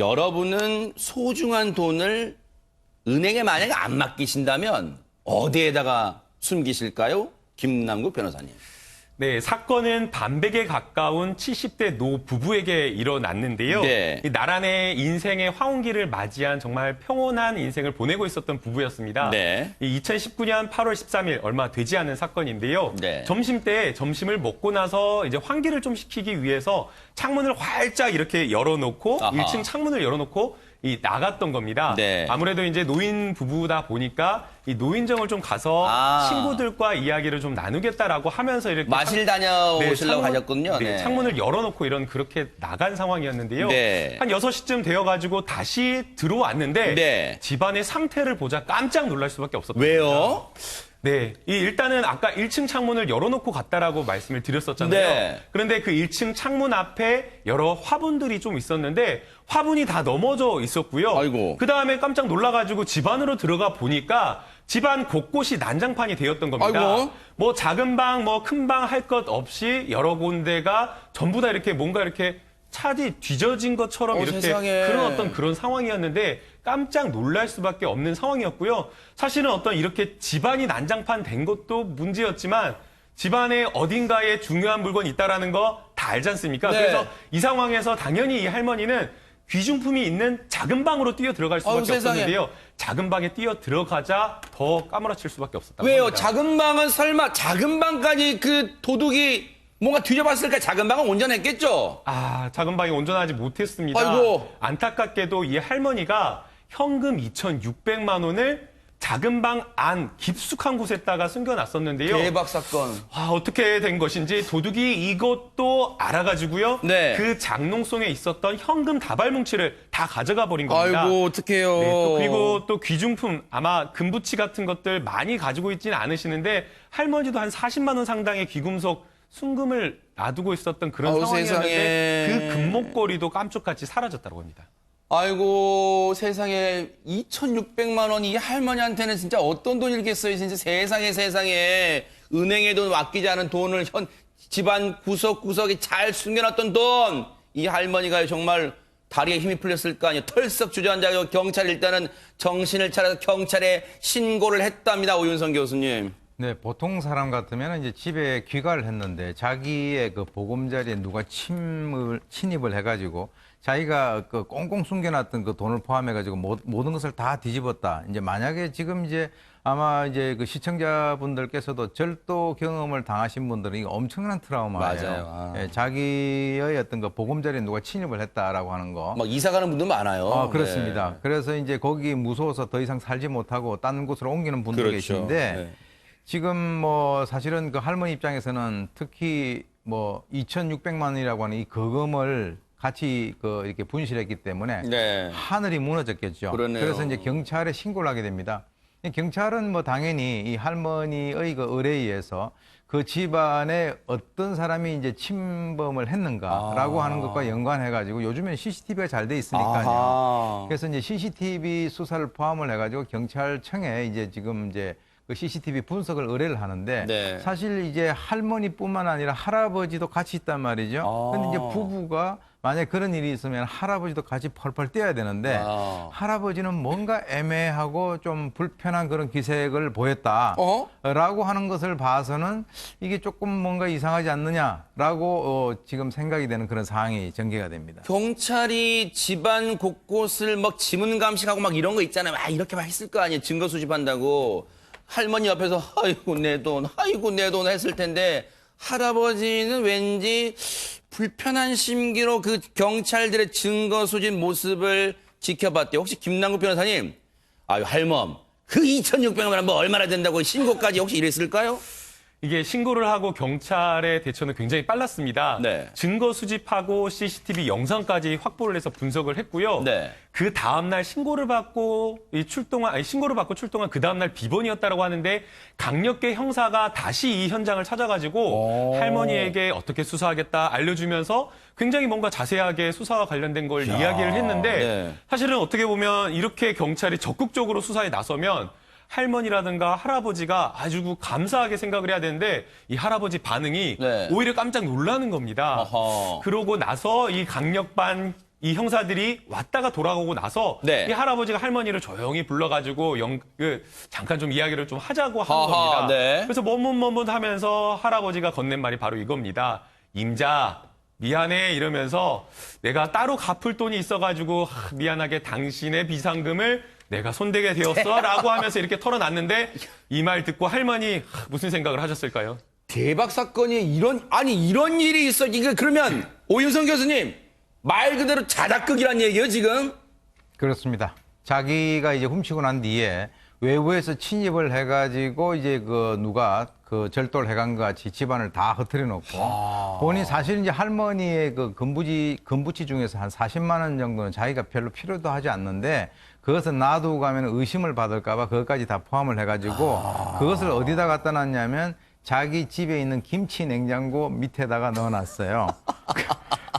여러분은 소중한 돈을 은행에 만약에 안 맡기신다면 어디에다가 숨기실까요? 김남국 변호사님. 네, 사건은 반백에 가까운 70대 노 부부에게 일어났는데요. 네. 이 나란의 인생의 황혼기를 맞이한 정말 평온한 인생을 보내고 있었던 부부였습니다. 네. 이 2019년 8월 13일 얼마 되지 않은 사건인데요. 네. 점심 때 점심을 먹고 나서 이제 환기를 좀 시키기 위해서 창문을 활짝 이렇게 열어놓고 아하. 1층 창문을 열어놓고 나갔던 겁니다. 네. 아무래도 이제 노인 부부다 보니까 이 노인정을 좀 가서 친구들과 이야기를 좀 나누겠다라고 하면서 이렇게 마실 다녀오시려고 하셨군요. 네, 창문을 열어놓고 그렇게 나간 상황이었는데요. 네. 한 6시쯤 되어가지고 다시 들어왔는데 네. 집안의 상태를 보자 깜짝 놀랄 수밖에 없었던 왜요? 겁니다. 네, 일단은 아까 1층 창문을 열어놓고 갔다라고 말씀을 드렸었잖아요. 네. 그런데 그 1층 창문 앞에 여러 화분들이 좀 있었는데 화분이 다 넘어져 있었고요. 아이고. 그 다음에 깜짝 놀라가지고 집 안으로 들어가 보니까 집안 곳곳이 난장판이 되었던 겁니다. 아이고. 뭐 작은 방, 뭐 큰 방 할 것 없이 여러 군데가 전부 다 이렇게 뭔가 이렇게 차디 뒤져진 것처럼 이렇게 세상에. 그런 상황이었는데 깜짝 놀랄 수밖에 없는 상황이었고요. 사실은 이렇게 집안이 난장판 된 것도 문제였지만 집안에 어딘가에 중요한 물건이 있다라는 거 다 알지 않습니까? 네. 그래서 이 상황에서 당연히 이 할머니는 귀중품이 있는 작은 방으로 뛰어 들어갈 수밖에 세상에. 없었는데요. 작은 방에 뛰어 들어가자 더 까무러칠 수밖에 없었다고 왜요? 합니다. 작은 방은 설마 작은 방까지 그 도둑이 뭔가 뒤져봤을까? 작은 방은 온전했겠죠? 작은 방이 온전하지 못했습니다. 아이고. 안타깝게도 이 할머니가 현금 2,600만 원을 작은 방 안 깊숙한 곳에다가 숨겨놨었는데요. 대박 사건. 어떻게 된 것인지 도둑이 이것도 알아가지고요. 네. 그 장롱송에 있었던 현금 다발 뭉치를 다 가져가 버린 겁니다. 아이고, 어떡해요. 네, 그리고 또 귀중품, 아마 금부치 같은 것들 많이 가지고 있지는 않으시는데 할머니도 한 40만 원 상당의 귀금속 순금을 놔두고 있었던 그런 아우, 상황이었는데 세상에. 그 금목걸이도 깜짝같이 사라졌다고 합니다. 아이고, 세상에 2,600만 원이 이 할머니한테는 진짜 어떤 돈이겠어요? 진짜 세상에 은행에 돈 맡기지 않은 돈을 집안 구석구석에 잘 숨겨놨던 돈. 이 할머니가 정말 다리에 힘이 풀렸을 거 아니에요. 털썩 주저앉아 경찰 일단은 정신을 차려서 경찰에 신고를 했답니다. 오윤성 교수님. 네, 보통 사람 같으면 이제 집에 귀가를 했는데 자기의 그 보금자리에 누가 침입을 해가지고 자기가 그 꽁꽁 숨겨놨던 그 돈을 포함해가지고 모든 것을 다 뒤집었다. 이제 만약에 지금 이제 아마 이제 그 시청자분들께서도 절도 경험을 당하신 분들은 이거 엄청난 트라우마예요. 맞아요. 예, 자기의 어떤 그 보금자리에 누가 침입을 했다라고 하는 거. 막 이사 가는 분들 많아요. 그렇습니다. 네. 그래서 이제 거기 무서워서 더 이상 살지 못하고 다른 곳으로 옮기는 분도 그렇죠. 계신데 네. 지금 뭐 사실은 그 할머니 입장에서는 특히 뭐 2,600만 원이라고 하는 이 거금을 같이 그 이렇게 분실했기 때문에 네. 하늘이 무너졌겠죠. 그러네요. 그래서 이제 경찰에 신고를 하게 됩니다. 이 경찰은 뭐 당연히 이 할머니의 그 의뢰에 의해서 그 집안에 어떤 사람이 이제 침범을 했는가라고 하는 것과 연관해가지고 요즘에는 CCTV가 잘 돼 있으니까요. 아하. 그래서 이제 CCTV 수사를 포함을 해가지고 경찰청에 이제 지금 이제 그 CCTV 분석을 의뢰를 하는데 네. 사실 이제 할머니뿐만 아니라 할아버지도 같이 있단 말이죠. 근데 이제 부부가 만약에 그런 일이 있으면 할아버지도 같이 펄펄 뛰어야 되는데 할아버지는 뭔가 애매하고 좀 불편한 그런 기색을 보였다라고 하는 것을 봐서는 이게 조금 뭔가 이상하지 않느냐라고 지금 생각이 되는 그런 상황이 전개가 됩니다. 경찰이 집안 곳곳을 막 지문 감식하고 막 이런 거 있잖아요. 이렇게 막 했을 거 아니에요. 증거 수집한다고. 할머니 옆에서 아이고 내 돈, 아이고 내 돈 했을 텐데 할아버지는 왠지 불편한 심기로 그 경찰들의 증거 수집 모습을 지켜봤대요. 혹시 김남국 변호사님, 아유 할멈, 그 2,600만 원 뭐 얼마나 된다고 신고까지 혹시 이랬을까요? 이게 신고를 하고 경찰의 대처는 굉장히 빨랐습니다. 네. 증거 수집하고 CCTV 영상까지 확보를 해서 분석을 했고요. 네. 그 다음날 신고를 받고 출동한 그 다음날 비번이었다고 하는데 강력계 형사가 다시 이 현장을 찾아가지고 할머니에게 어떻게 수사하겠다 알려주면서 굉장히 뭔가 자세하게 수사와 관련된 걸 이야기를 했는데 네. 사실은 어떻게 보면 이렇게 경찰이 적극적으로 수사에 나서면 할머니라든가 할아버지가 아주 감사하게 생각을 해야 되는데 이 할아버지 반응이 네. 오히려 깜짝 놀라는 겁니다. 어허. 그러고 나서 이 강력반 이 형사들이 왔다가 돌아오고 나서 네. 이 할아버지가 할머니를 조용히 불러가지고 잠깐 좀 이야기를 좀 하자고 한 하하, 겁니다. 네. 그래서 머뭇머뭇하면서 할아버지가 건넨 말이 바로 이겁니다. 임자 미안해 이러면서 내가 따로 갚을 돈이 있어가지고 미안하게 당신의 비상금을 내가 손대게 되었어라고 하면서 이렇게 털어놨는데 이 말 듣고 할머니 무슨 생각을 하셨을까요? 대박 사건이 이런 일이 있어. 이게 그러면 오윤성 교수님 말 그대로 자작극이란 얘기예요, 지금? 그렇습니다. 자기가 이제 훔치고 난 뒤에 외부에서 침입을 해가지고 이제 누가 절도를 해간 것 같이 집안을 다 흐트려 놓고 본인 사실 이제 할머니의 금부치 중에서 한 40만 원 정도는 자기가 별로 필요도 하지 않는데 그것을 놔두고 가면 의심을 받을까봐 그것까지 다 포함을 해가지고 그것을 어디다 갖다 놨냐면 자기 집에 있는 김치 냉장고 밑에다가 넣어놨어요.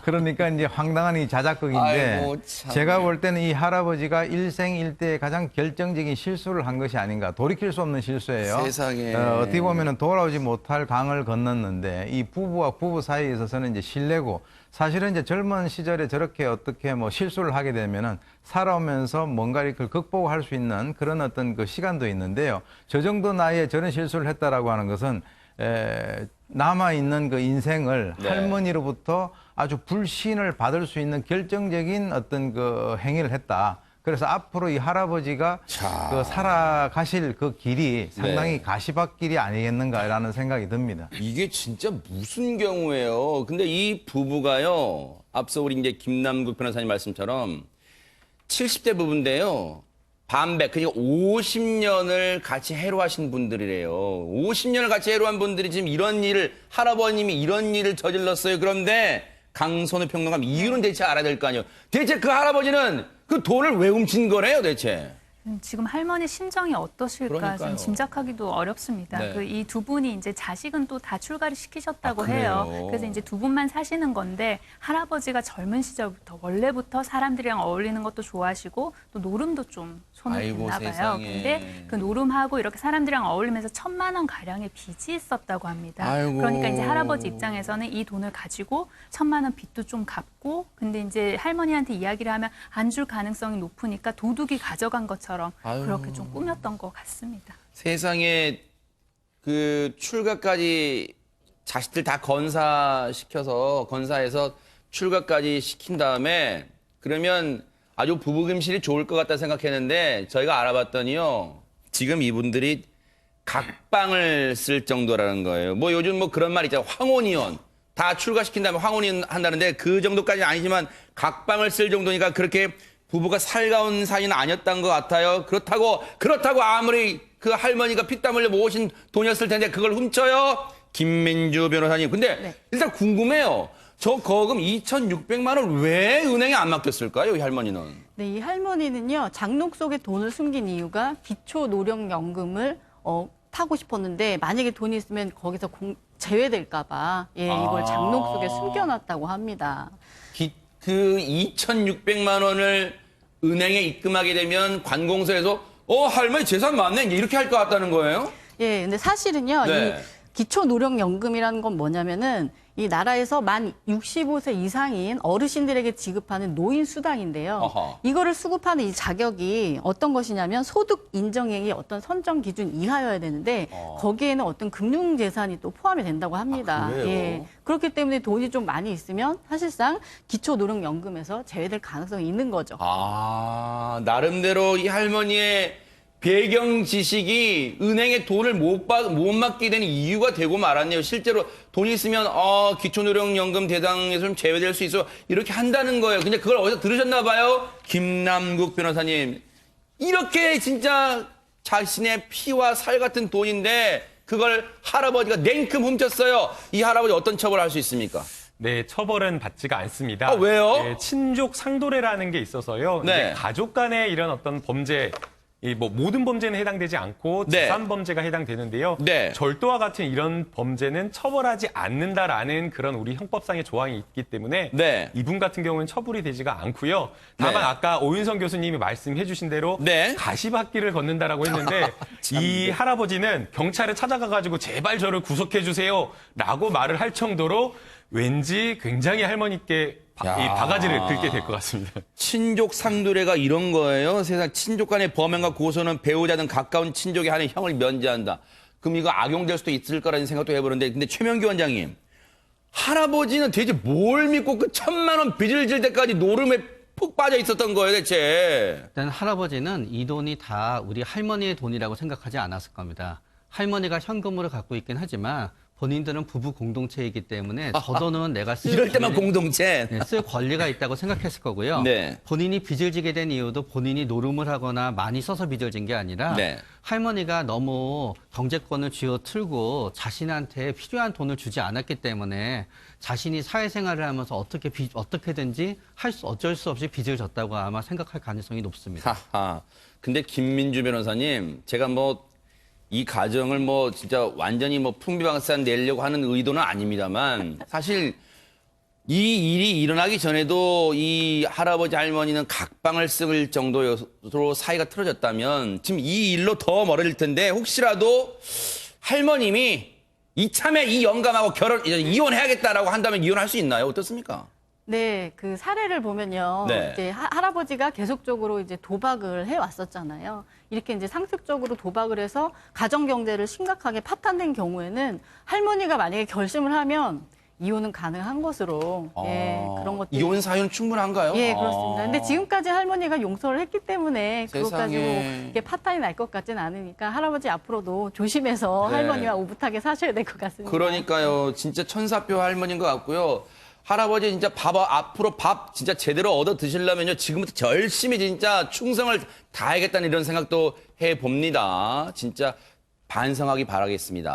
그러니까 이제 황당한 이 자작극인데 아이고, 참. 제가 볼 때는 이 할아버지가 일생일대의 가장 결정적인 실수를 한 것이 아닌가. 돌이킬 수 없는 실수예요. 세상에. 어떻게 보면은 돌아오지 못할 강을 건넜는데 이 부부와 부부 사이에 있어서는 이제 신뢰고 사실은 이제 젊은 시절에 저렇게 어떻게 실수를 하게 되면은 살아오면서 뭔가 이걸 극복할 수 있는 그런 어떤 그 시간도 있는데요. 저 정도 나이에 저런 실수를 했다라고 하는 것은 남아있는 그 인생을 네. 할머니로부터 아주 불신을 받을 수 있는 결정적인 어떤 그 행위를 했다. 그래서 앞으로 이 할아버지가 그 살아가실 그 길이 상당히 네. 가시밭길이 아니겠는가라는 생각이 듭니다. 이게 진짜 무슨 경우예요? 근데 이 부부가요, 앞서 우리 이제 김남국 변호사님 말씀처럼 70대 부부인데요. 반백, 그러니까 50년을 같이 해로하신 분들이래요. 50년을 같이 해로한 분들이 지금 할아버님이 이런 일을 저질렀어요. 그런데 강선우 평론가 이유는 대체 알아야 될 거 아니에요. 대체 그 할아버지는 그 돈을 왜 훔친 거래요, 대체? 지금 할머니 심정이 어떠실까 그러니까요. 좀 짐작하기도 어렵습니다. 네. 이 두 분이 이제 자식은 또 다 출가를 시키셨다고 아, 해요. 그래요? 그래서 이제 두 분만 사시는 건데 할아버지가 젊은 시절부터 원래부터 사람들이랑 어울리는 것도 좋아하시고 또 노름도 좀 손을 아이고, 댔나 봐요. 세상에. 근데 그 노름하고 이렇게 사람들이랑 어울리면서 1,000만 원 가량의 빚이 있었다고 합니다. 아이고. 그러니까 이제 할아버지 입장에서는 이 돈을 가지고 1,000만 원 빚도 좀 갚고 근데 이제 할머니한테 이야기를 하면 안 줄 가능성이 높으니까 도둑이 가져간 것처럼 아유. 그렇게 좀 꾸몄던 것 같습니다. 세상에 그 출가까지 자식들 다 건사해서 출가까지 시킨 다음에 그러면 아주 부부김실이 좋을 것 같다 생각했는데 저희가 알아봤더니요. 지금 이분들이 각방을 쓸 정도라는 거예요. 뭐 요즘 뭐 그런 말 있잖아요. 황혼이혼. 다 출가시킨 다음에 황혼이혼 한다는데 그 정도까지는 아니지만 각방을 쓸 정도니까 그렇게 부부가 살가운 사이는 아니었던 것 같아요. 그렇다고 아무리 그 할머니가 피땀 흘려 모으신 돈이었을 텐데 그걸 훔쳐요? 김민주 변호사님. 근데 네. 일단 궁금해요. 저 거금 2,600만 원 왜 은행에 안 맡겼을까요, 이 할머니는? 네, 이 할머니는요, 장롱 속에 돈을 숨긴 이유가 기초노령연금을 타고 싶었는데 만약에 돈이 있으면 거기서 제외될까봐 이걸 장롱 속에 숨겨놨다고 합니다. 그 2,600만 원을 은행에 입금하게 되면 관공서에서 할머니 재산 많네 이렇게 할 것 같다는 거예요? 예, 근데 사실은요, 네. 이 기초노령연금이라는 건 뭐냐면은 이 나라에서 만 65세 이상인 어르신들에게 지급하는 노인수당인데요. 어허. 이거를 수급하는 이 자격이 어떤 것이냐면 소득 인정액이 어떤 선정 기준 이하여야 되는데 거기에는 어떤 금융재산이 또 포함이 된다고 합니다. 아, 그래요? 예. 그렇기 때문에 돈이 좀 많이 있으면 사실상 기초노령연금에서 제외될 가능성이 있는 거죠. 나름대로 이 할머니의 배경 지식이 은행에 돈을 못 맡게 되는 이유가 되고 말았네요. 실제로 돈이 있으면 기초노령연금 대상에서 좀 제외될 수 있어 이렇게 한다는 거예요. 근데 그걸 어디서 들으셨나 봐요? 김남국 변호사님. 이렇게 진짜 자신의 피와 살 같은 돈인데 그걸 할아버지가 냉큼 훔쳤어요. 이 할아버지 어떤 처벌을 할 수 있습니까? 네, 처벌은 받지가 않습니다. 아, 왜요? 네, 친족 상도례라는 게 있어서요. 네. 이제 가족 간의 이런 어떤 범죄, 모든 범죄는 해당되지 않고 네. 재산 범죄가 해당되는데요. 네. 절도와 같은 이런 범죄는 처벌하지 않는다라는 그런 우리 형법상의 조항이 있기 때문에 네. 이분 같은 경우는 처벌이 되지가 않고요. 다만 네. 아까 오윤성 교수님이 말씀해 주신 대로 네. 가시밭길을 걷는다라고 했는데 이 할아버지는 경찰에 찾아가가지고 제발 저를 구속해 주세요라고 말을 할 정도로 왠지 굉장히 할머니께 이 바가지를 긁게 될 것 같습니다. 친족 상두례가 이런 거예요. 세상 친족 간의 범행과 고소는 배우자 등 가까운 친족이 하는 형을 면제한다. 그럼 이거 악용될 수도 있을 거라는 생각도 해보는데, 근데 최명규 원장님, 할아버지는 대체 뭘 믿고 그 1,000만 원 빚을 질 때까지 노름에 푹 빠져 있었던 거예요, 대체? 일단 할아버지는 이 돈이 다 우리 할머니의 돈이라고 생각하지 않았을 겁니다. 할머니가 현금으로 갖고 있긴 하지만 본인들은 부부 공동체이기 때문에 저 돈은 내가 쓸 이럴 때만 권리- 공동체. 네, 쓸 권리가 있다고 생각했을 거고요. 네. 본인이 빚을 지게 된 이유도 본인이 노름을 하거나 많이 써서 빚을 진 게 아니라 네. 할머니가 너무 경제권을 쥐어틀고 자신한테 필요한 돈을 주지 않았기 때문에 자신이 사회생활을 하면서 어떻게든지 어쩔 수 없이 빚을 졌다고 아마 생각할 가능성이 높습니다. 하하. 근데 김민주 변호사님, 제가 뭐 이 가정을 뭐 진짜 완전히 뭐 풍비박산 내려고 하는 의도는 아닙니다만, 사실 이 일이 일어나기 전에도 이 할아버지 할머니는 각방을 쓸 정도로 사이가 틀어졌다면 지금 이 일로 더 멀어질 텐데, 혹시라도 할머님이 이참에 이 영감하고 이혼해야겠다라고 한다면 이혼할 수 있나요? 어떻습니까? 네, 그 사례를 보면요. 네. 이제 할아버지가 계속적으로 이제 도박을 해 왔었잖아요. 이렇게 이제 상습적으로 도박을 해서 가정 경제를 심각하게 파탄낸 경우에는 할머니가 만약에 결심을 하면 이혼은 가능한 것으로 그런 것들. 이혼 사유는 충분한가요? 예, 그렇습니다. 근데 지금까지 할머니가 용서를 했기 때문에 그것 세상에. 가지고 이게 파탄이 날 것 같지는 않으니까 할아버지 앞으로도 조심해서 네. 할머니와 오붓하게 사셔야 될 것 같습니다. 그러니까요. 진짜 천사표 할머니인 것 같고요. 할아버지 진짜 앞으로 밥 진짜 제대로 얻어 드시려면요. 지금부터 열심히 진짜 충성을 다하겠다는 이런 생각도 해봅니다. 진짜 반성하기 바라겠습니다.